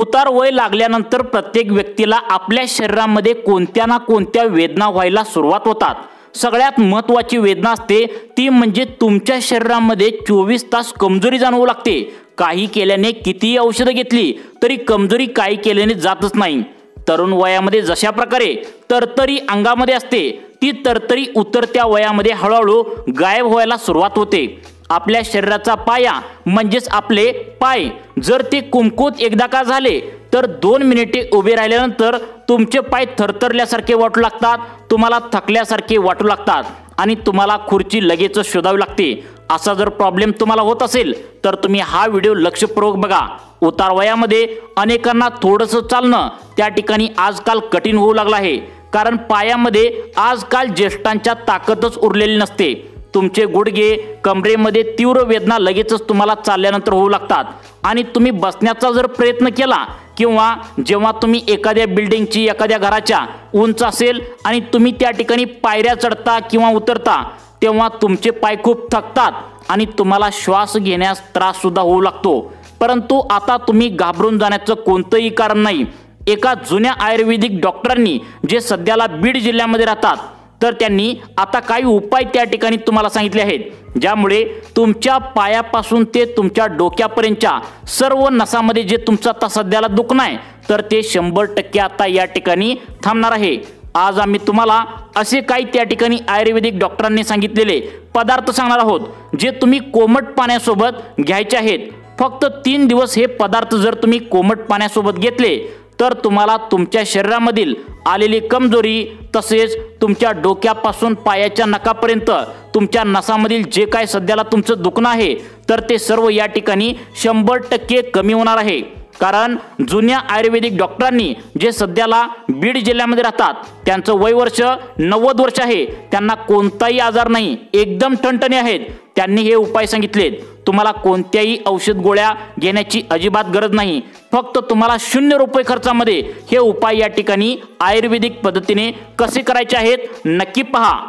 उतार वय लागल्यानंतर प्रत्येक व्यक्तीला आपल्या शरीरामध्ये कोणत्या ना कोणत्या वेदना व्हायला सुरुवात होतात। सगळ्यात महत्त्वाची वेदना असते ती म्हणजे तुमच्या शरीरामध्ये 24 तास कमजोरी जाणवू लागते। काही केल्याने कितीही औषधं घेतली तरी कमजोरी काही केल्याने जातच नाही। तरुण वयामध्ये जशा प्रकारे तरतरी अंगामध्ये असते ती तरतरी उतरत्या वयामध्ये हळूहळू गायब व्हायला सुरुवात होते। आपल्या शरीराचा पाया म्हणजेच आपले पाय जर ते कुमकुवत एकदा का झाले तर 2 मिनिटे उभे राहिल्यानंतर तुमचे पाय थरथरल्यासारखे वाटू लागतात, तुम्हाला थकल्यासारखे वाटू लागतात आणि तुम्हाला खुर्ची लगेच शोधावी लागते। असा जर प्रॉब्लेम तुम्हाला होत असेल तर तुम्ही हा व्हिडिओ लक्षपूर्वक बघा। उतार वयामध्ये अनेकांना थोडंसं चालणं त्या ठिकाणी आजकाल कठीण होऊ लागलं आहे, कारण पायामध्ये आजकाल ज्येष्ठांच्या ताकदच उरलेली नसते। तुमचे गुडघे कमरेमध्ये तीव्र वेदना लगेचच तुम्हाला चालल्यानंतर होऊ लागतात आणि तुम्ही बसण्याचा जर प्रयत्न केला किंवा जेव्हा तुम्ही एखाद्या बिल्डिंगची एखाद्या घराच्या उंच असेल आणि तुम्ही त्या ठिकाणी पायऱ्या चढता किंवा उतरता तेव्हा तुमचे पाय खूप थकतात आणि तुम्हाला श्वास घेण्यास त्रास सुद्धा होऊ लागतो। परंतु आता तुम्ही घाबरून जाण्याचं कोणतंही कारण नाही। एका जुन्या आयुर्वेदिक डॉक्टरांनी जे सध्याला बीड जिल्ह्यामध्ये राहतात तर त्यांनी आता काही उपाय त्या ठिकाणी तुम्हाला सांगितले आहेत, ज्यामुळे तुमच्या पायापासून ते तुमच्या डोक्यापर्यंतच्या सर्व नसामध्ये जे तुमचं आता सध्याला दुखणं आहे तर ते 100% आता या ठिकाणी थांबणार आहे। आज आम्ही तुम्हाला असे काही त्या ठिकाणी आयुर्वेदिक डॉक्टरांनी सांगितलेले पदार्थ सांगणार आहोत जे तुम्ही कोमट पाण्यासोबत घ्यायचे आहेत। फक्त 3 दिवस हे पदार्थ जर तुम्ही कोमट पाण्यासोबत घेतले तर तुम्हाला तुमच्या शरीरामधील आलेली कमजोरी तसेच तुमच्या डोक्यापासून पायाच्या नखापर्यंत तुमच्या नसामधील जे काय सध्याला तुमचं दुखणं आहे तर ते सर्व या ठिकाणी 100% कमी होणार आहे। कारण जुन्या आयुर्वेदिक डॉक्टरांनी जे सध्याला बीड जिल्ह्यामध्ये राहतात त्यांचं वय वर्ष 90 वर्ष आहे, त्यांना कोणताही आजार नाही, एकदम ठणठणे आहेत। त्यांनी हे उपाय सांगितलेत। तुम्हाला कोणत्याही औषध गोळ्या घेण्याची अजिबात गरज नाही, फक्त तुम्हाला 0 रुपये खर्चामध्ये हे उपाय या ठिकाणी आयुर्वेदिक पद्धतीने कसे करायचे आहेत नक्की पहा।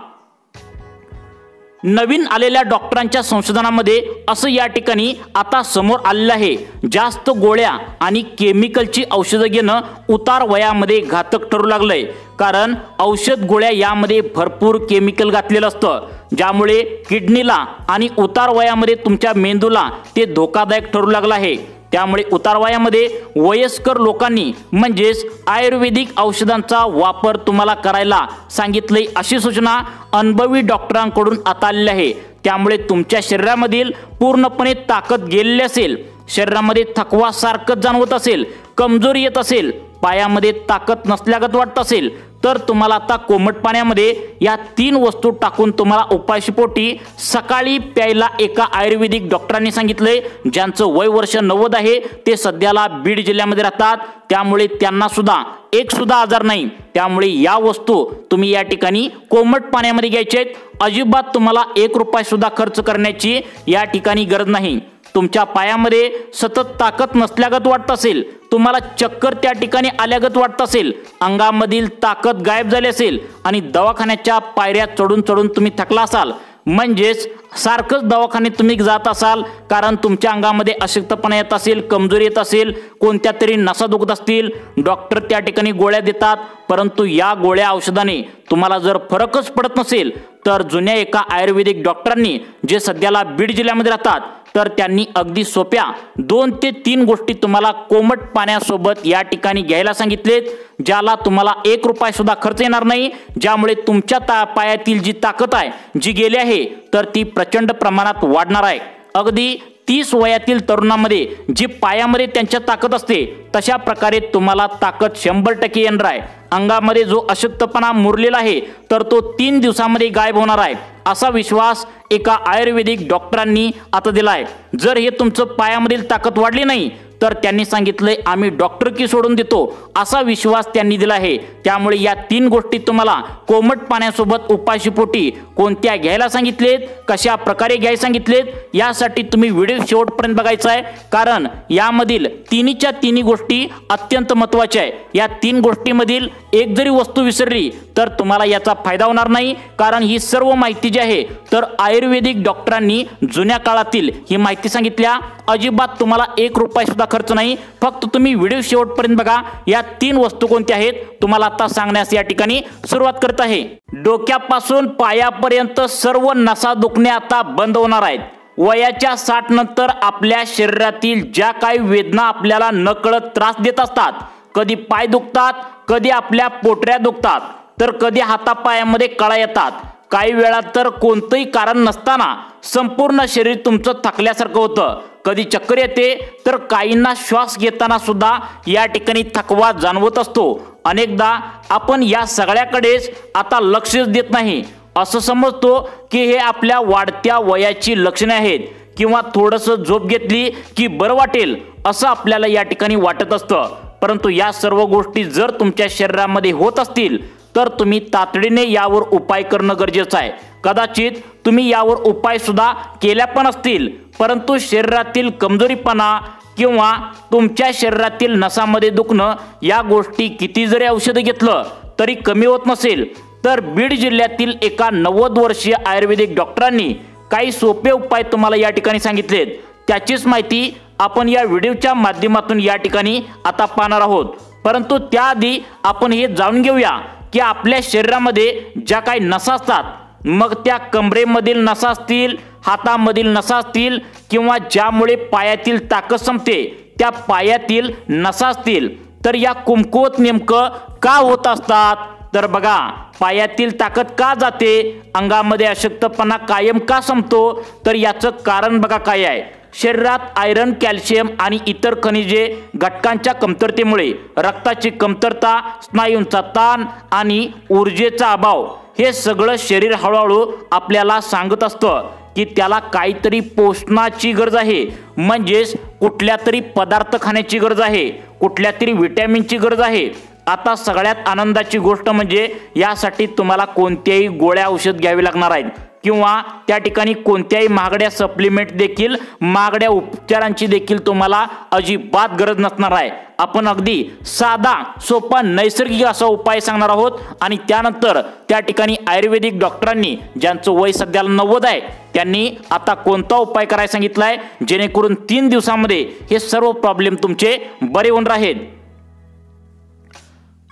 नवीन आलेल्या डॉक्टरांच्या संशोधनामध्ये असं या ठिकाणी आता समोर आलेलं आहे, जास्त गोळ्या आणि केमिकलची औषधं घेणं उतार वयामध्ये घातक ठरू लागलंय। कारण औषध गोळ्या यामध्ये भरपूर केमिकल घातलेलं असतं, ज्यामुळे किडनीला आणि उतार वयामध्ये तुमच्या मेंदूला ते धोकादायक ठरू लागलं आहे। त्यामुळे उतार वयामध्ये वयस्कर लोकांनी म्हणजेच आयुर्वेदिक औषधांचा वापर तुम्हाला करायला सांगितले अशी सूचना अनुभवी डॉक्टरांकडून आता आलेली आहे। त्यामुळे तुमच्या शरीरामधील पूर्णपणे ताकद गेलेली असेल, शरीरामध्ये थकवा सारखं जाणवत असेल, कमजोरी येत असेल, पायामध्ये ताकद नसल्यागत वाटत असेल तर तुम्हाला आता कोमट पाण्यामध्ये या 3 वस्तू टाकून तुम्हाला उपायशीपोटी सकाळी प्यायला एका आयुर्वेदिक डॉक्टरांनी सांगितले, ज्यांचं वय वर्ष 90 आहे, ते सध्याला बीड जिल्ह्यामध्ये राहतात, त्यामुळे त्यांना सुद्धा एक सुद्धा आजार नाही। त्यामुळे या वस्तू तुम्ही या ठिकाणी कोमट पाण्यामध्ये घ्यायचे आहेत। अजिबात तुम्हाला 1 रुपया सुद्धा खर्च करण्याची या ठिकाणी गरज नाही। तुमच्या पायामध्ये सतत ताकद नसल्यागत वाटत असेल, तुम्हाला चक्कर त्या ठिकाणी आल्यागत वाटत असेल, अंगामधील ताकद गायब झाली असेल आणि दवाखान्याच्या पायऱ्या चढून चढून तुम्ही थकला असाल, म्हणजेच सारखंच दवाखान्यात तुम्ही जात असाल कारण तुमच्या अंगामध्ये अशक्तपणा येत असेल, कमजोरी येत असेल, कोणत्या तरी नसा दुखत असतील, डॉक्टर त्या ठिकाणी गोळ्या देतात, परंतु या गोळ्या औषधाने तुम्हाला जर फरकच पडत नसेल तर जुन्या एका आयुर्वेदिक डॉक्टरांनी जे सध्याला बीड जिल्ह्यामध्ये राहतात तर त्यांनी अगदी सोप्या 2 ते 3 गोष्टी तुम्हाला कोमट पाण्यासोबत या ठिकाणी घ्यायला सांगितलेत, ज्याला तुम्हाला 1 रुपया सुद्धा खर्च येणार नाही, ज्यामुळे तुमच्या पायातील जी ताकद आहे जी गेली आहे तर ती प्रचंड प्रमाणात वाढणार आहे। अगदी 30 वयातील तरुणांमध्ये जी पायामध्ये त्यांच्या ताकद असते तशा प्रकारे तुम्हाला ताकद 100% येणार आहे। अंगामध्ये जो अशक्तपणा मुरलेला आहे तर तो 3 दिवसांमध्ये गायब होणार आहे, असा विश्वास एका आयुर्वेदिक डॉक्टरांनी आता दिला आहे। जर हे तुमचं पायामधील ताकद वाढली नाही तर त्यांनी सांगितले आम्ही डॉक्टर की सोडून देतो, असा विश्वास त्यांनी दिला आहे। त्यामुळे या 3 गोष्टी तुम्हाला कोमट पाण्यासोबत उपाशीपोटी कोणत्या घ्यायला सांगितलेत, कशा प्रकारे घ्यायला सांगितलेत, यासाठी तुम्ही व्हिडिओ शेवटपर्यंत बघायचा आहे, कारण यामधील 3च्या 3 गोष्टी अत्यंत महत्त्वाच्या आहे। या 3 गोष्टींमधील एक जरी वस्तू विसरली तर तुम्हाला याचा फायदा होणार नाही, कारण ही सर्व माहिती जी आहे तर आयुर्वेदिक डॉक्टरांनी जुन्या काळातील ही माहिती सांगितल्या अजिबात तुम्हाला 1 रुपया सुद्धा खर्च नाही। फक्त तुम्ही व्हिडिओ शेवटपर्यंत बघा। या 3 वस्तू कोणत्या आहेत तुम्हाला आता सांगण्यास या ठिकाणी सुरुवात करत आहे। डोक्यापासून पायापर्यंत सर्व नसा दुखणे आता बंद होणार आहेत। वयाच्या 60 नंतर आपल्या शरीरातील ज्या काही वेदना आपल्याला नकळत त्रास देत असतात, कधी पाय दुखतात, कधी आपल्या पोटऱ्या दुखतात, तर कधी हातापायामध्ये कळा येतात, काही वेळा तर कोणतेही कारण नसताना संपूर्ण शरीर तुमचं थकल्यासारखं होतं, कधी चक्कर येते, तर काहींना श्वास घेताना सुद्धा या ठिकाणी थकवा जाणवत असतो। अनेकदा आपण या सगळ्याकडेच आता लक्षच देत नाही, असं समजतो की हे आपल्या वाढत्या वयाची लक्षणे आहेत किंवा थोडंसं झोप घेतली की बरं वाटेल असं आपल्याला या ठिकाणी वाटत असतं। परंतु या सर्व गोष्टी जर तुमच्या शरीरामध्ये होत असतील तर तुम्ही तातडीने यावर उपाय करणं गरजेचं आहे। कदाचित तुम्ही यावर उपाय सुद्धा केल्या पण असतील, परंतु शरीरातील कमजोरीपणा किंवा तुमच्या शरीरातील नसामध्ये दुखणं या गोष्टी किती जरी औषध घेतलं तरी कमी होत नसेल, तर बीड जिल्ह्यातील एका 90 वर्षीय आयुर्वेदिक डॉक्टरांनी काही सोपे उपाय तुम्हाला या ठिकाणी सांगितलेत। त्याचीच माहिती आपण या व्हिडिओच्या माध्यमातून या ठिकाणी आता पाहणार आहोत। परंतु त्याआधी आपण हे जाणून घेऊया की आपल्या शरीरामध्ये ज्या काही नसा असतात, मग त्या कमरेमधील नसा असतील, हातामधील नसा असतील किंवा ज्यामुळे पायातील ताकद संपते त्या पायातील नसा असतील, तर या कुमकुवत नेमकं का होत असतात? तर बघा, पायातील ताकद का जाते, अंगामध्ये अशक्तपणा कायम का संपतो, तर याचं कारण बघा काय आहे। शरीरात आयरन, कॅल्शियम आणि इतर खनिजे घटकांच्या कमतरतेमुळे रक्ताची कमतरता, स्नायूंचा ताण आणि ऊर्जेचा अभाव हे सगळं शरीर हळूहळू आपल्याला सांगत असतं की त्याला काहीतरी पोषणाची गरज आहे, म्हणजेच कुठल्या तरी पदार्थ खाण्याची गरज आहे, कुठल्या तरी विटॅमिनची गरज आहे। आता सगळ्यात आनंदाची गोष्ट म्हणजे यासाठी तुम्हाला कोणत्याही गोळ्या औषध घ्यावी लागणार आहेत किंवा त्या ठिकाणी कोणत्याही महागड्या सप्लिमेंट देखील, महागड्या उपचारांची देखील तुम्हाला अजिबात गरज नसणार आहे। आपण अगदी साधा, सोपा, नैसर्गिक असा उपाय सांगणार आहोत आणि त्यानंतर त्या ठिकाणी आयुर्वेदिक डॉक्टरांनी, ज्यांचं वय सध्याला 90 आहे, त्यांनी आता कोणता उपाय करायला सांगितलाय जेणेकरून 3 दिवसांमध्ये हे सर्व प्रॉब्लेम तुमचे बरे होऊन राहील।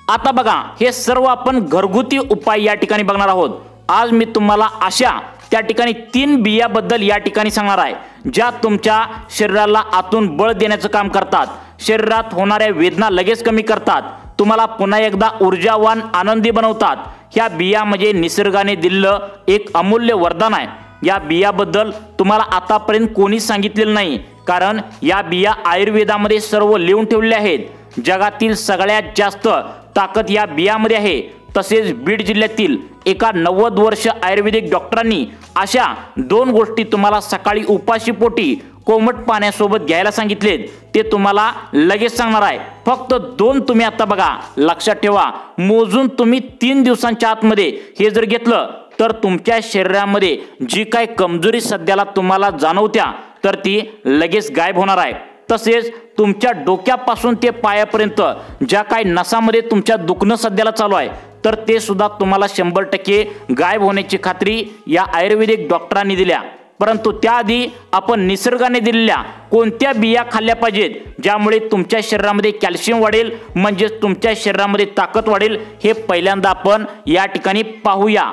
आता बघा, हे सर्व आपण घरगुती उपाय या ठिकाणी बघणार आहोत। आज मी तुम्हाला अशा त्या ठिकाणी 3 बियाबद्दल या ठिकाणी सांगणार आहे, ज्या तुमच्या शरीराला आतून बळ देण्याचं काम करतात, शरीरात होणाऱ्या वेदना लगेच कमी करतात, तुम्हाला पुन्हा एकदा ऊर्जावान, आनंदी बनवतात। ह्या बिया म्हणजे निसर्गाने दिलेलं एक अमूल्य वरदान आहे। या बियाबद्दल तुम्हाला आतापर्यंत कोणीच सांगितलेलं नाही, कारण या बिया आयुर्वेदामध्ये सर्व लिहून ठेवलेल्या आहेत। जगातील सगळ्यात जास्त ताकद या बियामध्ये आहे। तसेच बीड जिल्ह्यातील एका 90 वर्ष आयुर्वेदिक डॉक्टरांनी अशा 2 गोष्टी तुम्हाला सकाळी उपाशी पोटी कोमट पाण्यासोबत घ्यायला सांगितलेत, ते तुम्हाला लगेच सांगणार आहे। फक्त 2 तुम्ही आता बघा, लक्षात ठेवा, मोजून तुम्ही 3 दिवसांच्या आतमध्ये हे जर घेतलं तर तुमच्या शरीरामध्ये जी काही कमजोरी सध्याला तुम्हाला जाणवत्या तर ती लगेच गायब होणार आहे। तसेच तुमच्या डोक्यापासून ते पायापर्यंत ज्या काही नसामध्ये तुमच्या दुखणं सध्याला चालू आहे तर ते सुद्धा तुम्हाला 100% गायब होण्याची खात्री या आयुर्वेदिक डॉक्टरांनी दिल्या। परंतु त्याआधी आपण निसर्गाने दिलेल्या कोणत्या बिया खाल्ल्या पाहिजेत ज्यामुळे तुमच्या शरीरामध्ये कॅल्शियम वाढेल, म्हणजेच तुमच्या शरीरामध्ये ताकद वाढेल, हे पहिल्यांदा आपण या ठिकाणी पाहूया।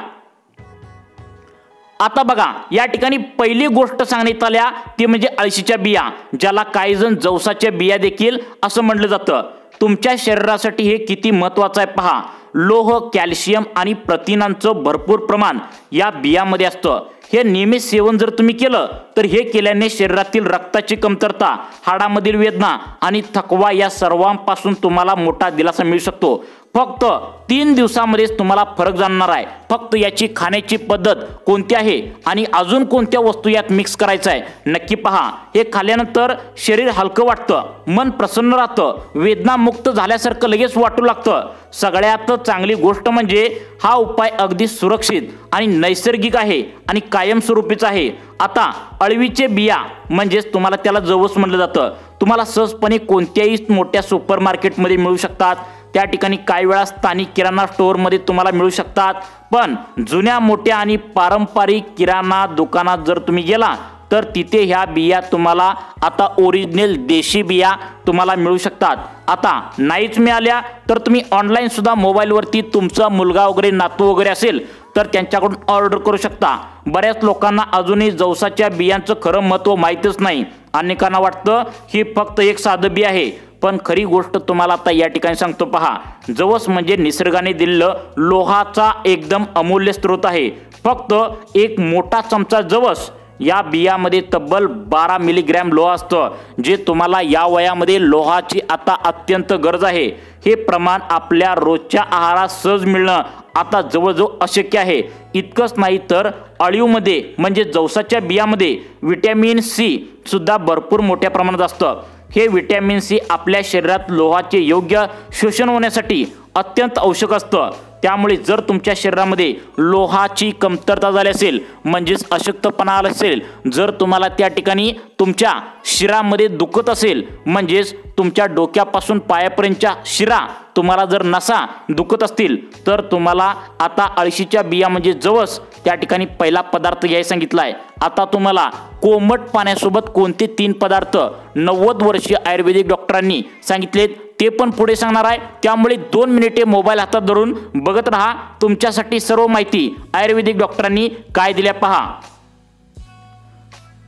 आता बघा, या ठिकाणी पहिली गोष्ट सांगण्यात आल्या ती म्हणजे अळशीच्या बिया, ज्याला काही जण जवसाच्या बिया देखील असं म्हटलं जातं। तुमच्या शरीरासाठी हे किती महत्त्वाचं आहे पहा। लोह, कॅल्शियम आणि प्रथिनांचं भरपूर प्रमाण या बियामध्ये असतं। हे नियमित सेवन जर तुम्ही केलं तर हे केल्याने शरीरातील रक्ताची कमतरता, हाडामधील वेदना आणि थकवा या सर्वांपासून तुम्हाला मोठा दिलासा मिळू शकतो। फक्त 3 दिवसांमध्येच तुम्हाला फरक जाणणार आहे। फक्त याची खाण्याची पद्धत कोणती आहे आणि अजून कोणत्या वस्तू यात मिक्स करायचं आहे नक्की पहा। हे खाल्ल्यानंतर शरीर हलकं वाटतं, मन प्रसन्न राहतं, वेदना मुक्त झाल्यासारखं लगेच वाटू लागतं। सगळ्यात चांगली गोष्ट म्हणजे हा उपाय अगदी सुरक्षित आणि नैसर्गिक आहे आणि कायमस्वरूपीचा आहे। आता अळवीचे बिया म्हणजेच तुम्हाला त्याला जवस म्हटलं जातं, तुम्हाला सहजपणे कोणत्याही मोठ्या सुपर मार्केटमध्ये मिळू शकतात। त्या ठिकाणी काही वेळा स्थानिक किराणा स्टोअरमध्ये तुम्हाला मिळू शकतात, पण जुन्या मोठ्या आणि पारंपरिक किराणा दुकानात जर तुम्ही गेला तर तिथे ह्या बिया तुम्हाला आता ओरिजिनल देशी बिया तुम्हाला मिळू शकतात। आता नाहीच मिळाल्या तर तुम्ही ऑनलाईन सुद्धा मोबाईलवरती तुमचा मुलगा वगैरे नातू वगैरे असेल तर त्यांच्याकडून ऑर्डर करू शकता। बऱ्याच लोकांना अजूनही जवसाच्या बियांचं खरं महत्त्व माहीतच नाही। अनेकांना वाटतं ही फक्त एक साधं बी आहे, पण खरी गोष्ट तुम्हाला आता या ठिकाणी सांगतो पहा। जवस म्हणजे निसर्गाने दिलेलं लोहाचा एकदम अमूल्य स्रोत आहे। फक्त एक मोठा चमचा जवस या बियामध्ये तब्बल 12 मिलीग्रॅम लोह असतं, जे तुम्हाला या वयामध्ये लोहाची आता अत्यंत गरज आहे। हे प्रमाण आपल्या रोजच्या आहारात सहज मिळणं आता जवळजवळ अशक्य आहे। इतकंच नाही तर अळीवमध्ये म्हणजे जवसाच्या बियामध्ये विटॅमिन सी सुद्धा भरपूर मोठ्या प्रमाणात असतं। हे विटॅमिन सी आपल्या शरीरात लोहाचे योग्य शोषण होण्यासाठी अत्यंत आवश्यक असतं। त्यामुळे जर तुमच्या शरीरामध्ये लोहाची कमतरता झाली असेल म्हणजेच अशक्तपणा आला असेल, जर तुम्हाला त्या ठिकाणी तुमच्या शिरामध्ये दुखत असेल म्हणजेच तुमच्या डोक्यापासून पायापर्यंतच्या शिरा तुम्हाला जर नसा दुखत असतील तर तुम्हाला आता अळशीच्या बिया म्हणजे जवस त्या ठिकाणी पहिला पदार्थ घ्यायला सांगितला आहे। आता तुम्हाला कोमट पाण्यासोबत कोणते 3 पदार्थ 90 वर्षीय आयुर्वेदिक डॉक्टरांनी सांगितलेत ते पण पुढे सांगणार आहे। त्यामुळे 2 मिनिटे मोबाईल हातात धरून बघत राहा, तुमच्यासाठी सर्व माहिती आयुर्वेदिक डॉक्टरांनी काय दिल्या पहा।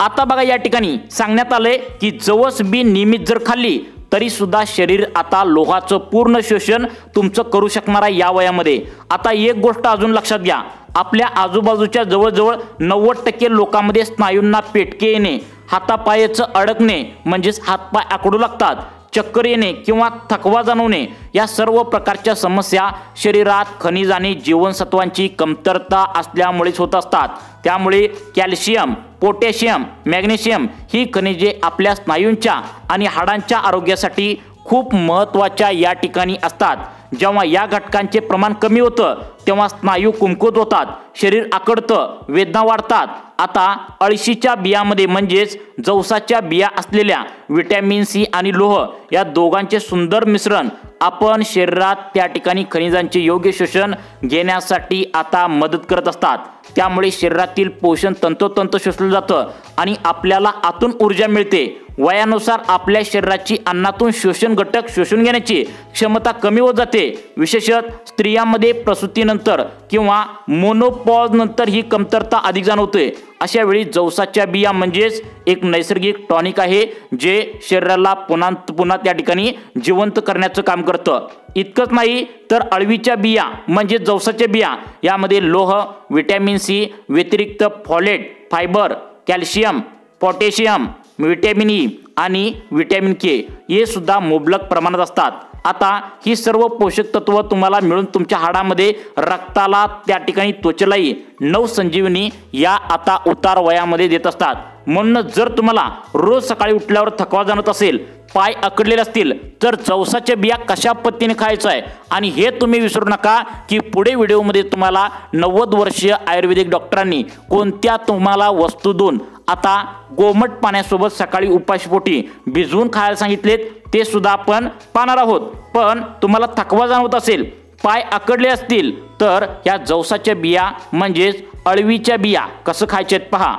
आता बघा या ठिकाणी सांगण्यात आलंय की जवस बी नियमित जर खाल्ली तरी सुद्धा शरीर आता लोहाचं पूर्ण शोषण तुमचं करू शकणार आहे या वयामध्ये। आता एक गोष्ट अजून लक्षात घ्या, आपल्या आजूबाजूच्या जवळजवळ 90% लोकांमध्ये स्नायूंना पेटके येणे, हातापायाचं अडकणे म्हणजेच हातपाय आकडू लागतात, चक्कर येणे किंवा थकवा जाणवणे या सर्व प्रकारच्या समस्या शरीरात खनिज आणि जीवनसत्वांची कमतरता असल्यामुळेच होत असतात। त्यामुळे कॅल्शियम, पोटॅशियम, मॅग्नेशियम ही खनिजे आपल्या स्नायूंच्या आणि हाडांच्या आरोग्यासाठी खूप महत्त्वाच्या या ठिकाणी असतात। जेव्हा या घटकांचे प्रमाण कमी होतं तेव्हा स्नायू कुमकुवत होतात, शरीर आकडतं, वेदना वाढतात। आता अळशीच्या बियामध्ये म्हणजेच जवसाच्या बिया असलेल्या विटॅमिन सी आणि लोह या दोघांचे सुंदर मिश्रण आपण शरीरात त्या ठिकाणी खनिजांचे योग्य शोषण घेण्यासाठी आता मदत करत असतात। त्यामुळे शरीरातील पोषण तंतोतंत शोषलं जातं आणि आपल्याला आतून ऊर्जा मिळते। वयानुसार आपल्या शरीराची अन्नातून शोषण घटक शोषून घेण्याची क्षमता कमी होत जाते। विशेषतः स्त्रियांमध्ये प्रसूतीनंतर किंवा मोनोपॉज नंतर ही कमतरता अधिक जाणवते। अशा वेळी जवसाच्या बिया म्हणजेच एक नैसर्गिक टॉनिक आहे, जे शरीराला पुन्हा त्या ठिकाणी जिवंत करण्याचं काम करतं। इतकंच नाही तर अळवीच्या बिया म्हणजे जवसाच्या बिया यामध्ये लोह, विटॅमिन सी व्यतिरिक्त folate, fibre, calcium, potassium, vitamin E आणि विटॅमिन के हे सुद्धा मुबलक प्रमाणात असतात। आता ही सर्व पोषक तत्व तुम्हाला मिळून तुमच्या हाडामध्ये, रक्ताला, त्या ठिकाणी त्वचेलाही नवसंजीवनी या आता उतार वयामध्ये देत असतात। म्हणून जर तुम्हाला रोज सकाळी उठल्यावर थकवा जाणवत असेल, पाय अकडलेले असतील तर जवसाच्या बिया कशा पद्धतीने खायचं आहे आणि हे तुम्ही विसरू नका की पुढे व्हिडिओमध्ये तुम्हाला 90 वर्षीय आयुर्वेदिक डॉक्टरांनी कोणत्या तुम्हाला वस्तू देऊन आता कोमट पाण्यासोबत सकाळी उपाशीपोटी भिजवून खायला सांगितलेत ते सुद्धा आपण पाहणार आहोत। पण तुम्हाला थकवा जाणवत असेल, पाय अकडले असतील तर या जवसाच्या बिया म्हणजेच अळवीच्या बिया कसं खायच्यात पहा।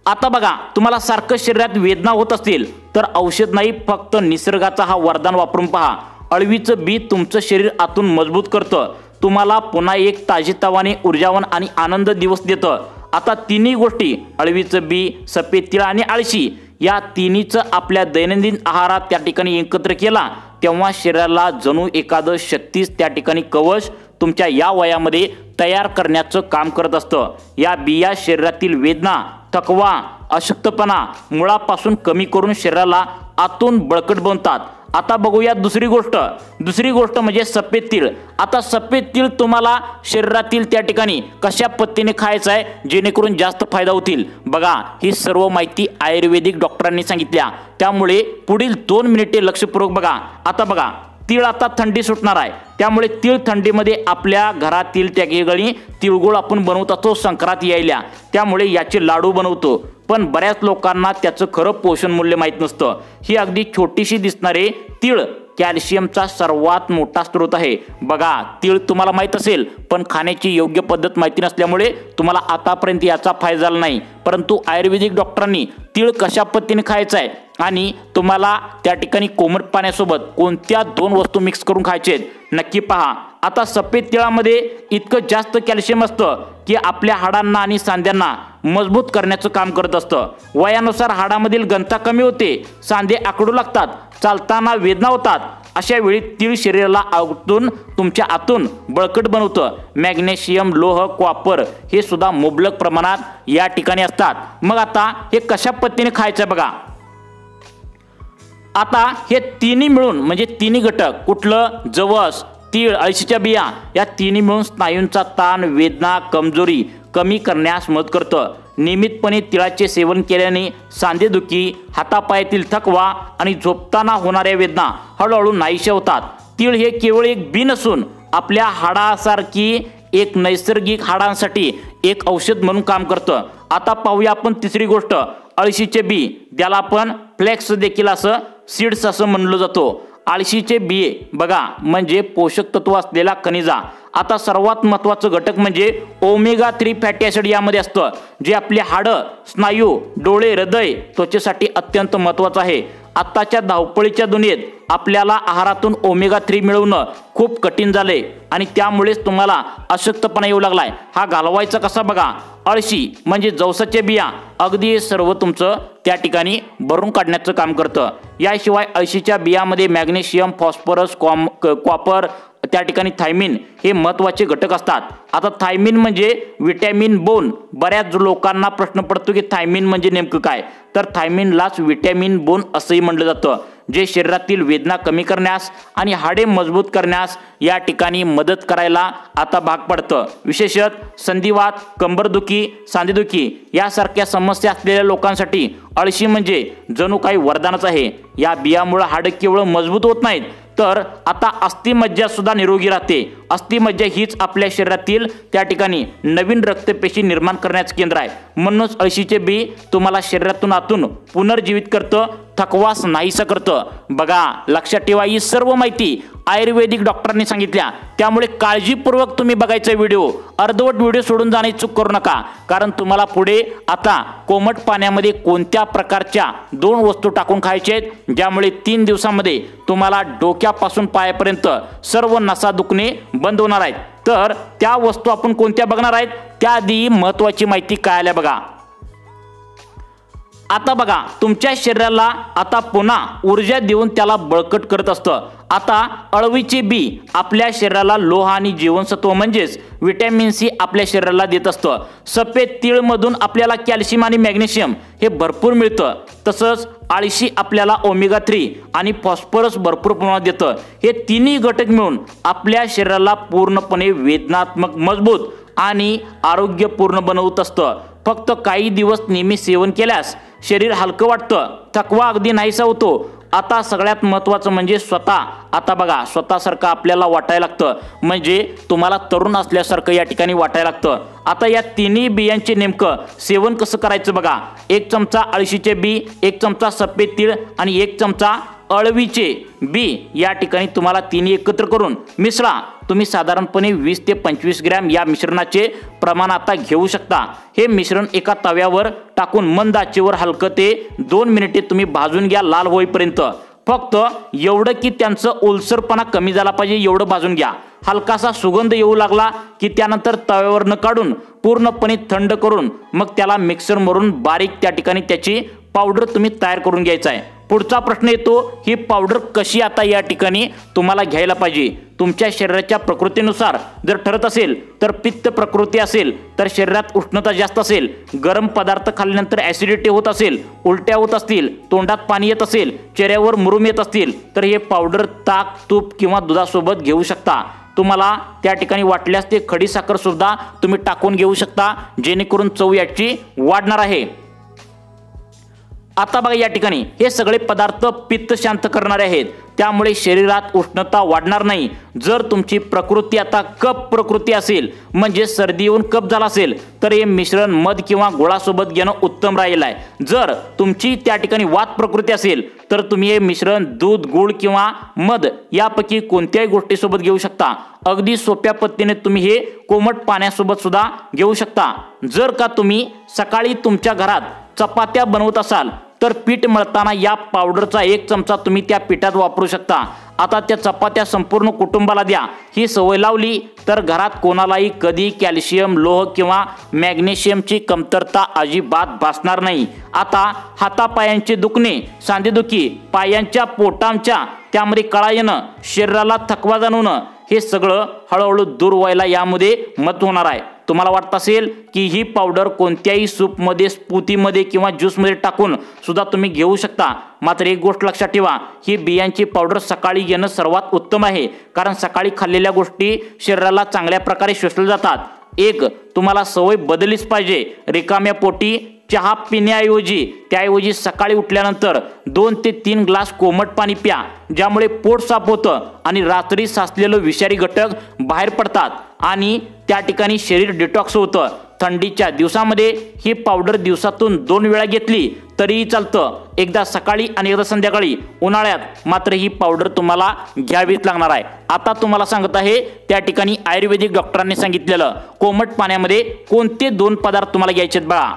आता बघा, तुम्हाला सारखं शरीरात वेदना होत असतील तर औषध नाही, फक्त निसर्गाचा हा वरदान वापरून पहा। अळवीचं बी तुमचं शरीर आतून मजबूत करतं, तुम्हाला पुन्हा एक ताजेतवाने, ऊर्जावान आणि आनंद दिवस देतं। आता तिन्ही गोष्टी अळवीचं बी, सफेद तिळ आणि आळशी या तिन्हीचं आपल्या दैनंदिन आहारात त्या ठिकाणी एकत्र केला तेव्हा शरीराला जणू एखादं शक्तीच त्या ठिकाणी कवच तुमच्या या वयामध्ये तयार करण्याचं काम करत असतं। या बिया शरीरातील वेदना, थकवा, अशक्तपणा मुळापासून कमी करून शरीराला आतून बळकट बनवतात। आता बघूया दुसरी गोष्ट म्हणजे सफेद तीळ। आता सफेद तीळ तुम्हाला शरीरातील त्या ठिकाणी कशा पद्धतीने खायचं आहे जेणेकरून जास्त फायदा होतील, बघा ही सर्व माहिती आयुर्वेदिक डॉक्टरांनी सांगितल्या। त्यामुळे पुढील 2 मिनिटे लक्षपूर्वक बघा। आता बघा, तीळ आता थंडी सुटणार आहे, त्यामुळे तीळ थंडीमध्ये आपल्या घरातील त्या ठिकाणी तिळगुळ आपण बनवत असतो संक्रांत यायला, त्यामुळे याचे लाडू बनवतो। पण बऱ्याच लोकांना त्याचं खरं पोषण मूल्य माहीत नसतं। ही अगदी छोटीशी दिसणारे तीळ कॅल्शियमचा सर्वात मोठा स्रोत आहे। बघा, तीळ तुम्हाला माहित असेल, पण खाण्याची योग्य पद्धत माहिती नसल्यामुळे तुम्हाला आतापर्यंत याचा फायदा झाला नाही। परंतु आयुर्वेदिक डॉक्टरांनी तीळ कशा पद्धतीने खायचा आहे आणि तुम्हाला त्या ठिकाणी कोमट पाण्यासोबत कोणत्या 2 वस्तू मिक्स करून खायचे आहेत नक्की पहा। आता सफेद तिळामध्ये इतकं जास्त कॅल्शियम असतं की आपल्या हाडांना आणि सांध्यांना मजबूत करण्याचं काम करत असतं। वयानुसार हाडामधील घनता कमी होते, सांधे आकडू लागतात, चालताना वेदना होतात, अशा वेळी तीळ शरीराला आतून तुमच्या आतून बळकट बनवतं। मॅग्नेशियम, लोह, कॉपर हे सुद्धा मुबलक प्रमाणात या ठिकाणी असतात। मग आता हे कशा पद्धतीने खायचं बघा। आता हे तिन्ही मिळून म्हणजे तिन्ही घटक कुठलं, जवस, तीळ, अळशीच्या बिया या तिन्ही मिळून स्नायूंचा ताण, वेदना, कमजोरी कमी करण्यास मदत करतं। नियमितपणे तिळाचे सेवन केल्याने सांधेदुखी, हातापायातील थकवा आणि झोपताना होणाऱ्या वेदना हळूहळू नाहीशा होतात। तीळ हे केवळ एक बी नसून आपल्या हाडासारखी एक नैसर्गिक हाडांसाठी एक औषध म्हणून काम करतं। आता पाहूया आपण तिसरी गोष्ट, अळशीचे बी, ज्याला आपण फ्लेक्स देखील असं सीड्स असं म्हणलं जातो। अळशीचे बिये बघा म्हणजे पोषक तत्व असलेला खनिजा। आता सर्वात महत्त्वाचं घटक म्हणजे ओमेगा 3 फॅटी ॲसिड यामध्ये असतं, जे आपले हाडं, स्नायू, डोळे, हृदय, त्वचेसाठी अत्यंत महत्त्वाचं आहे। आत्ताच्या धावपळीच्या दुनियेत आपल्याला आहारातून ओमेगा 3 मिळवणं खूप कठीण झाले आणि त्यामुळेच तुम्हाला अशक्तपणा येऊ लागलाय। हा घालवायचा कसा बघा। अळशी म्हणजे जवसाच्या बिया अगदी सर्व तुमचं त्या ठिकाणी भरून काढण्याचं काम करतं। याशिवाय अळशीच्या बियामध्ये मॅग्नेशियम, फॉस्फरस, कॉपर, त्या ठिकाणी थायमिन हे महत्त्वाचे घटक असतात। आता थायमिन म्हणजे विटॅमिन बोन। बऱ्याच लोकांना प्रश्न पडतो की थायमिन म्हणजे नेमकं काय, तर थायमिनलाच विटॅमिन बोन असंही म्हटलं जातं, जे शरीरातील वेदना कमी करण्यास आणि हाडे मजबूत करण्यास या ठिकाणी मदत करायला आता भाग पडतं। विशेषतः संधिवात, कंबरदुखी, सांधेदुखी यासारख्या समस्या असलेल्या लोकांसाठी अळशी म्हणजे जणू काही वरदानच आहे। या बियामुळे हाडं केवळ मजबूत होत नाहीत, तर आता अस्थिमज्जा सुद्धा निरोगी राहते। अस्थिमज्जा हीच आपल्या शरीरातील त्या ठिकाणी नवीन रक्तपेशी निर्माण करण्याचं केंद्र आहे। म्हणूनच अळशीचे बी तुम्हाला शरीरातून आतून पुनर्जीवित करतं, थकवास नाहीसं करतं। बघा, लक्षात ठेवा, ही सर्व माहिती आयुर्वेदिक डॉक्टरांनी सांगितल्या, त्यामुळे काळजीपूर्वक तुम्ही बघायचा व्हिडिओ, अर्धवट व्हिडिओ सोडून जाण्याची चूक करू नका। कारण तुम्हाला पुढे आता कोमट पाण्यामध्ये कोणत्या प्रकारच्या 2 वस्तू टाकून खायच्या आहेत, ज्यामुळे 3 दिवसांमध्ये तुम्हाला डोक्यापासून पायापर्यंत सर्व नसा दुखणे बंद होणार आहेत। तर त्या वस्तू आपण कोणत्या बघणार आहेत, त्याआधी महत्त्वाची माहिती काय आल्या बघा। आता बघा, तुमच्या शरीराला आता पुन्हा ऊर्जा देऊन त्याला बळकट करत असतं। आता अळवीचे बी आपल्या शरीराला लोह आणि जीवनसत्व म्हणजेच विटॅमिन सी आपल्या शरीराला देत असतं। सफेद तीळमधून आपल्याला कॅल्शियम आणि मॅग्नेशियम हे भरपूर मिळतं। तसंच अळशी आपल्याला ओमेगा 3 आणि फॉस्फरस भरपूर प्रमाणात देतं। हे तिन्ही घटक मिळून आपल्या शरीराला पूर्णपणे वेदनात्मक, मजबूत आणि आरोग्यपूर्ण बनवत असतं। फक्त काही दिवस नियमित सेवन केल्यास शरीर हलकं वाटतं, थकवा अगदी नाहीसा होतो। आता सगळ्यात महत्त्वाचं म्हणजे आता बघा, स्वतःसारखं आपल्याला वाटायला लागतं, म्हणजे तुम्हाला तरुण असल्यासारखं या ठिकाणी वाटायला लागतं। आता या तिन्ही बियांचे नेमकं सेवन कसं करायचं बघा। 1 चमचा अळशीचे बी, 1 चमचा सफेद तीळ आणि 1 चमचा अळवीचे बी या ठिकाणी तुम्हाला तिन्ही एकत्र करून मिसळा। तुम्ही साधारणपणे 20 ते 25 ग्रॅम या मिश्रणाचे प्रमाण आता घेऊ शकता। हे मिश्रण एका तव्यावर टाकून मंद आचेवर हलकं ते 2 मिनिटे तुम्ही भाजून घ्या, लाल होईपर्यंत। फक्त एवढं की त्यांचं ओलसरपणा कमी झाला पाहिजे एवढं भाजून घ्या। हलकासा सुगंध येऊ लागला की त्यानंतर तव्यावर न काढून पूर्णपणे थंड करून मग त्याला मिक्सर मारून बारीक त्या ठिकाणी त्याची पावडर तुम्ही तयार करून घ्यायचा आहे। पुढचा प्रश्न येतो, ही पावडर कशी आता या ठिकाणी तुम्हाला घ्यायला पाहिजे। तुमच्या शरीराच्या प्रकृतीनुसार जर ठरत असेल तर पित्त प्रकृती असेल तर शरीरात उष्णता जास्त असेल, गरम पदार्थ खाल्ल्यानंतर ॲसिडिटी होत असेल, उलट्या होत असतील, तोंडात पाणी येत असेल, चेहऱ्यावर मुरूम येत असतील तर हे पावडर ताक, तूप किंवा दुधासोबत घेऊ शकता। तुम्हाला त्या ठिकाणी वाटल्यास ते खडीसाखर सुद्धा तुम्ही टाकून घेऊ शकता, जेणेकरून चव याची वाढणार आहे। आता बघा या ठिकाणी हे सगळे पदार्थ पित्त शांत करणारे आहेत, त्यामुळे शरीरात उष्णता वाढणार नाही। जर तुमची प्रकृती आता कफ प्रकृती असेल म्हणजे सर्दी येऊन कफ झाला असेल तर हे मिश्रण मध किंवा गुळासोबत घेणं उत्तम राहील आहे। जर तुमची त्या ठिकाणी वात प्रकृती असेल तर तुम्ही हे मिश्रण दूध गुळ किंवा मध यापैकी कोणत्याही गोष्टीसोबत घेऊ शकता। अगदी सोप्या पद्धतीने तुम्ही हे कोमट पाण्यासोबत सुद्धा घेऊ शकता। जर का तुम्ही सकाळी तुमच्या घरात चपात्या बनवत असाल तर पीठ मळताना या पावडरचा 1 चमचा तुम्ही त्या पिठात वापरू शकता। आता त्या चपात्या संपूर्ण कुटुंबाला द्या। ही सवय लावली तर घरात कोणालाही कधी कॅल्शियम लोह किंवा मॅग्नेशियमची कमतरता अजिबात भासणार नाही। आता हातापायांचे दुखणे सांधेदुखी पायांच्या पोटांच्या त्यामध्ये कळा येणं शरीराला थकवा जाणवणं हे सगळं हळूहळू दूर व्हायला यामध्ये मदत होणार आहे। तुम्हाला वाटत असेल की ही पावडर कोणत्याही सूपमध्ये स्मूथीमध्ये किंवा ज्यूसमध्ये टाकून सुद्धा तुम्ही घेऊ शकता, मात्र एक गोष्ट लक्षात ठेवा, ही बियांची पावडर सकाळी घेणं सर्वात उत्तम आहे, कारण सकाळी खाल्लेल्या गोष्टी शरीराला चांगल्या प्रकारे शोषल्या जातात। एक तुम्हाला सवय बदललीच पाहिजे, रिकाम्या पोटी चहा पिण्याऐवजी त्याऐवजी सकाळी उठल्यानंतर 2 ते 3 ग्लास कोमट पाणी प्या, ज्यामुळे पोट साफ होतं आणि रात्री साचलेलं विषारी घटक बाहेर पडतात आणि त्या ठिकाणी शरीर डिटॉक्स होतं। थंडीच्या दिवसामध्ये ही पावडर दिवसातून 2 वेळा घेतली तरीही चालतं, एकदा सकाळी आणि एकदा संध्याकाळी। उन्हाळ्यात मात्र ही पावडर तुम्हाला घ्यावीच लागणार आहे। आता तुम्हाला सांगत आहे त्या ठिकाणी आयुर्वेदिक डॉक्टरांनी सांगितलेलं कोमट पाण्यामध्ये कोणते 2 पदार्थ तुम्हाला घ्यायचे आहेत बघा।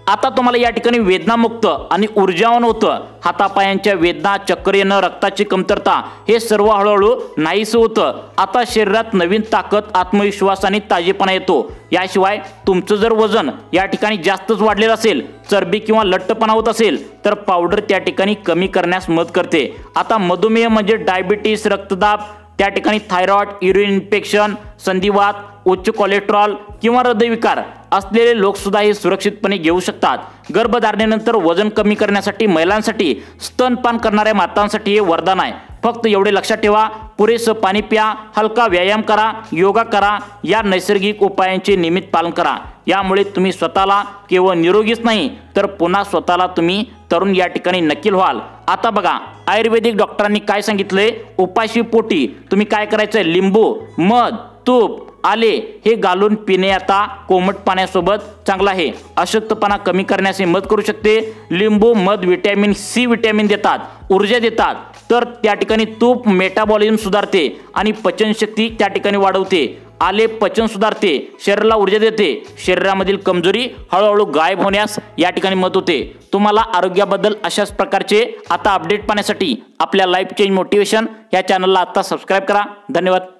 आता तुम्हाला या ठिकाणी वेदनामुक्त आणि ऊर्जावान होतं। हातापायांच्या वेदना चक्कर येणं रक्ताची कमतरता हे सर्व हळूहळू नाहीसं होतं। आता शरीरात नवीन ताकद आत्मविश्वास आणि ताजेपणा येतो। याशिवाय तुमचं जर वजन या ठिकाणी जास्तच वाढलेलं असेल चरबी किंवा लठ्ठपणा होत असेल तर पावडर त्या ठिकाणी कमी करण्यास मदत करते। आता मधुमेह म्हणजे डायबिटीस रक्तदाब त्या ठिकाणी थायरॉइड युरिन इन्फेक्शन संधिवात उच्च कोलेस्ट्रॉल किंवा हृदयविकार असलेले लोक सुद्धा हे सुरक्षितपणे घेऊ शकतात। गर्भधारणेनंतर वजन कमी करण्यासाठी महिलांसाठी स्तनपान करणाऱ्या मातांसाठी हे वरदान आहे। फक्त एवढे लक्षात ठेवा, पुरेसं पाणी प्या, हलका व्यायाम करा, योगा करा, या नैसर्गिक उपायांचे नियमित पालन करा। यामुळे तुम्ही स्वतःला केवळ निरोगीच नाही तर पुन्हा स्वतःला तुम्ही तरुण या ठिकाणी नक्की व्हाल। आता बघा आयुर्वेदिक डॉक्टरांनी काय सांगितलंय, उपाशी पोटी तुम्ही काय करायचंय, लिंबू मध तूप आले हे घालून पिणे आता कोमट पाण्यासोबत चांगलं आहे। अशक्तपणा कमी करण्यास मदत करू शकते। लिंबू मध विटॅमिन सी विटॅमिन देतात, ऊर्जा देतात, तर त्या ठिकाणी तूप मेटाबॉलिझम सुधारते आणि पचनशक्ती त्या ठिकाणी वाढवते। आले पचन सुधारते, शरीराला ऊर्जा देते, शरीरामधील कमजोरी हळूहळू गायब होण्यास या ठिकाणी मदत होते। तुम्हाला आरोग्याबद्दल अशाच प्रकारचे आता अपडेट पाहण्यासाठी आपल्या लाईफ चेंज मोटिवेशन या चॅनलला आता सबस्क्राईब करा। धन्यवाद।